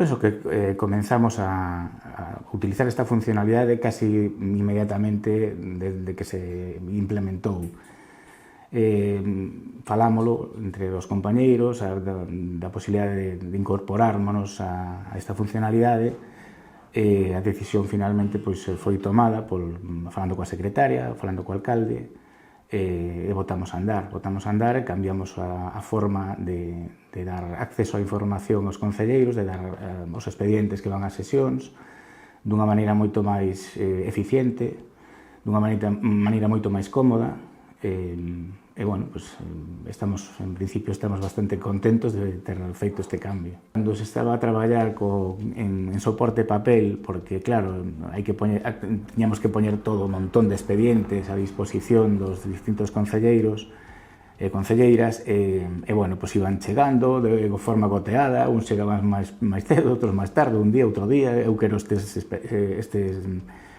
penso que comenzamos a utilizar esta funcionalidade casi inmediatamente desde que se implementou. Falámolo entre os compañeiros da posibilidade de incorporármonos a esta funcionalidade. A decisión finalmente foi tomada falando coa secretaria, falando co alcalde, e botamos a andar e cambiamos a forma de dar acceso á información aos concelleiros, de dar os expedientes que van ás sesións dunha maneira moito máis eficiente, dunha maneira moito máis cómoda. Bueno, en principio estamos bastante contentos de ter feito este cambio. Cando se estaba a traballar en soporte papel, porque claro, tiñamos que poñer todo un montón de expedientes a disposición dos distintos concelleiros e concelleiras, bueno, iban chegando de forma goteada, uns chegaban máis cedo, outros máis tarde, un día, outro día. Eu quero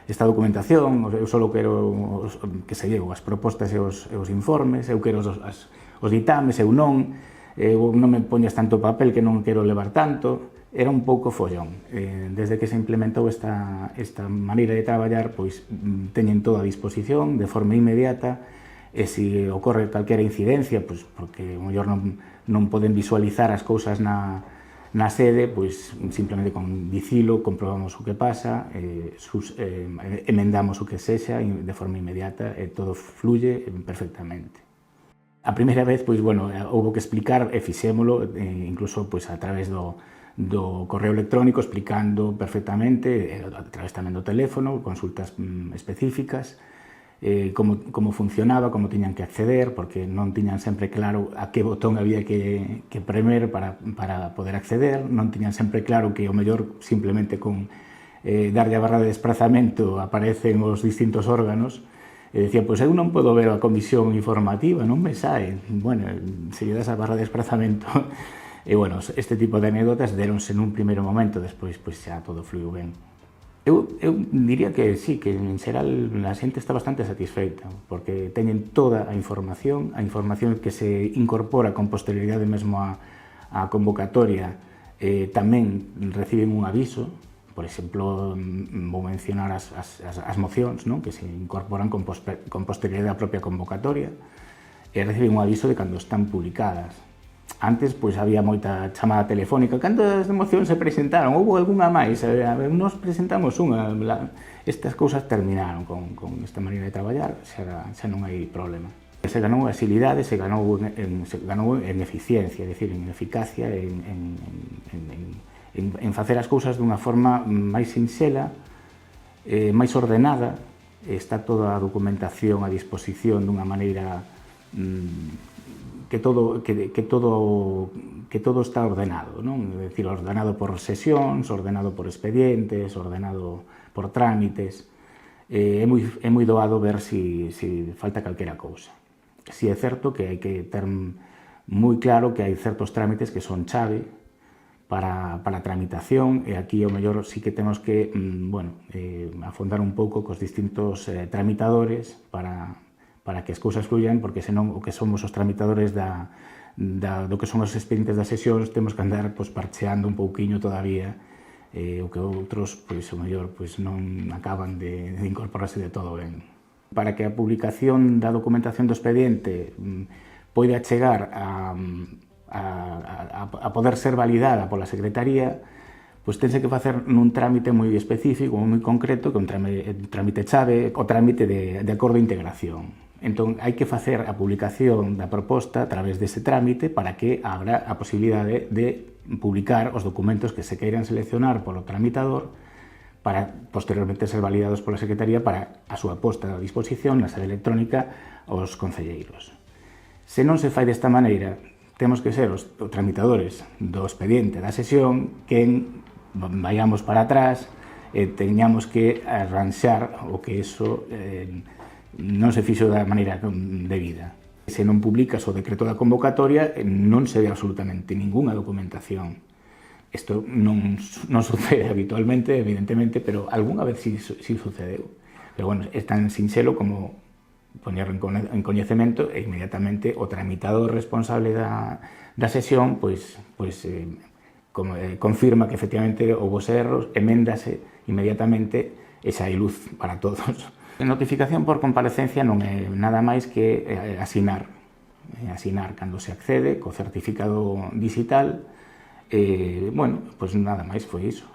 esta documentación, eu só quero as propostas e os informes, eu quero os ditames, eu non me poñas tanto papel que non quero levar tanto. Era un pouco follón. Desde que se implementou esta maneira de traballar, teñen todo a disposición de forma inmediata, e se ocorre calquera incidencia, porque o mellor non poden visualizar as cousas na sede, simplemente con dicilo, comprobamos o que pasa, emendamos o que sexa de forma inmediata e todo fluye perfectamente. A primeira vez, houve que explicar e fixémolo, incluso a través do correo electrónico, explicando perfectamente, a través tamén do teléfono, consultas específicas, como funcionaba, como tiñan que acceder, porque non tiñan sempre claro a que botón había que premer para poder acceder, non tiñan sempre claro que o mellor simplemente con darlle a barra de desplazamento aparecen os distintos órganos, e dicía, eu non podo ver a comisión informativa, non me sae. Bueno, se lle das a barra de desplazamento. E, bueno, este tipo de anécdotas deronse nun primeiro momento, despois xa todo fluiu ben. Eu diría que sí, que en xeral a xente está bastante satisfeita, porque teñen toda a información que se incorpora con posterioridade mesmo á convocatoria, tamén reciben un aviso. Por exemplo, vou mencionar as mocións, que se incorporan con posterioridade á propia convocatoria, e reciben un aviso de cando están publicadas. Antes, había moita chamada telefónica. Cantas mocións se presentaron? Houve algunha máis? Nos presentamos unha. Estas cousas terminaron con esta maneira de traballar, xa non hai problema. Se ganou agilidade, se ganou en eficiencia, é dicir, en eficacia, en facer as cousas dunha forma máis sinxela, máis ordenada. Está toda a documentación a disposición dunha maneira que todo está ordenado, non? É dicir, ordenado por sesións, ordenado por expedientes, ordenado por trámites. É moi doado ver se falta calquera cousa. Si é certo que hai que ter moi claro que hai certos trámites que son chave para a tramitación, e aquí ao mellor sí que temos que afondar un pouco cos distintos tramitadores para que as cousas fluyan, porque senón o que somos os tramitadores do que son os expedientes das sesións temos que andar parcheando un pouquiño todavía, o que outros, o mellor, non acaban de incorporarse de todo ben. Para que a publicación da documentación do expediente poida chegar a poder ser validada pola Secretaría, tense que facer nun trámite moi específico, moi concreto, que é un trámite chave, o trámite de acordo de integración. Entón, hai que facer a publicación da proposta a través dese trámite para que abra a posibilidade de publicar os documentos que se queiran seleccionar polo tramitador para posteriormente ser validados pola Secretaría para a súa posta a disposición na sede electrónica aos concelleiros. Se non se fai desta maneira, temos que ser os tramitadores do expediente da sesión que vayamos para atrás e teñamos que arranxar o que iso non se fixo da maneira debida. Se non publicas o decreto da convocatoria, non se ve absolutamente ninguna documentación. Isto non sucede habitualmente, evidentemente, pero algunha vez sí sucedeu. Pero, bueno, é tan sinxelo como poñer en coñecemento e inmediatamente o tramitador responsable da sesión confirma que efectivamente houve erros, eméndase inmediatamente e xa hai luz para todos. A notificación por comparecencia non é nada máis que asinar cando se accede co certificado digital. Bueno, pois nada máis foi iso,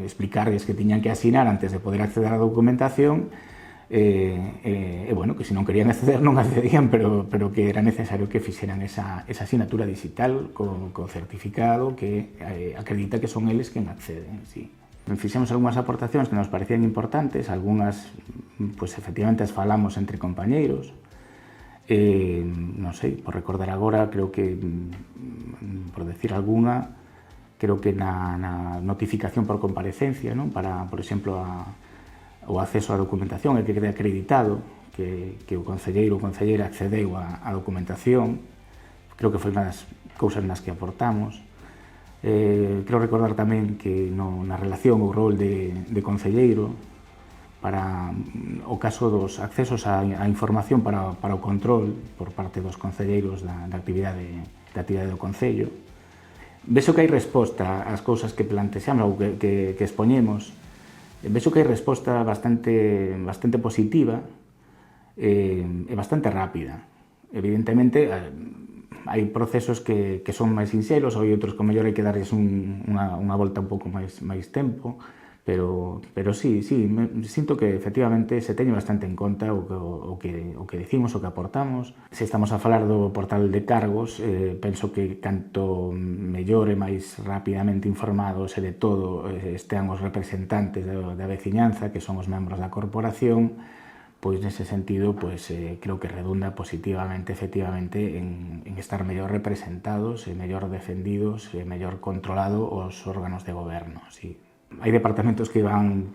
explicarles que tiñan que asinar antes de poder acceder á documentación, bueno, que se non querían acceder non accedían, pero que era necesario que fixeran esa asinatura digital co certificado que acredita que son eles quen acceden, sí. Fixemos algunhas aportacións que nos parecían importantes, algunhas, pois efectivamente as falamos entre compañeiros. Non sei, por recordar agora, creo que, por decir alguna, creo que na notificación por comparecencia, non? Para, por exemplo, o acceso á documentación, é que quede acreditado que o concelleiro ou concelleira accedeu á documentación. Creo que foi unha das cousas nas que aportamos. Quero recordar tamén que na relación ou rol de concelleiro, para o caso dos accesos á información para o control por parte dos concelleiros da actividade do Concello. Vexo que hai resposta ás cousas que plantexamos ou que expoñemos. Vexo que hai resposta bastante positiva e bastante rápida. Evidentemente, hai procesos que son máis sinxelos, ou hai outros que mellor hai que darles unha volta un pouco máis tempo, pero sí, sinto que efectivamente se teñe bastante en conta o que dicimos, o que aportamos. Se estamos a falar do portal de cargos, penso que canto mellor e máis rapidamente informados e de todo estean os representantes da veciñanza, que son os membros da corporación, pois nese sentido creo que redunda positivamente efectivamente en estar mellor representados e mellor defendidos e mellor controlado os órganos de goberno. Sí. Hai departamentos que van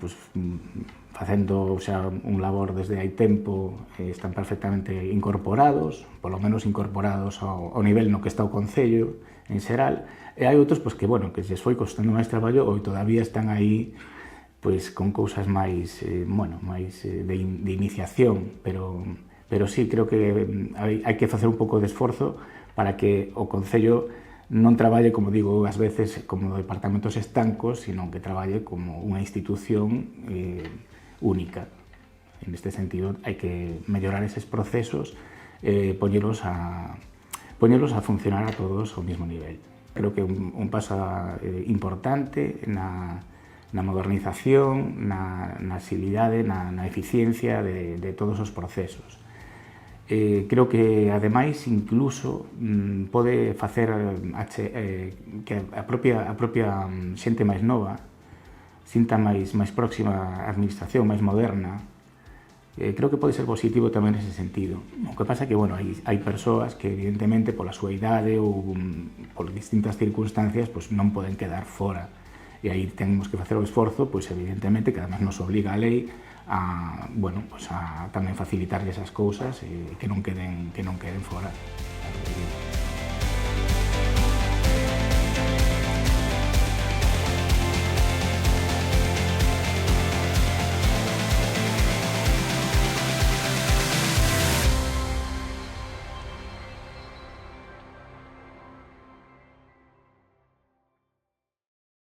facendo xa un labor desde hai tempo, están perfectamente incorporados, polo menos incorporados ao nivel no que está o Concello en xeral, e hai outros que lles foi costando máis traballo ou todavía están aí con cousas máis de iniciación, pero sí, creo que hai que facer un pouco de esforzo para que o Concello non traballe, como digo, ás veces como departamentos estancos, sino que traballe como unha institución única. En este sentido, hai que mellorar eses procesos, poñelos a funcionar a todos ao mesmo nivel. Creo que un paso importante na modernización, na agilidade, na eficiencia de todos os procesos. Creo que, ademais, incluso pode facer que a propia xente máis nova sinta máis próxima á administración, máis moderna. Creo que pode ser positivo tamén nese sentido. O que pasa é que, hai persoas que, evidentemente, pola súa idade ou por distintas circunstancias, non poden quedar fora. E aí temos que facer o esforzo, evidentemente, que además nos obliga a lei a tamén facilitarlle esas cousas e que non queden fora.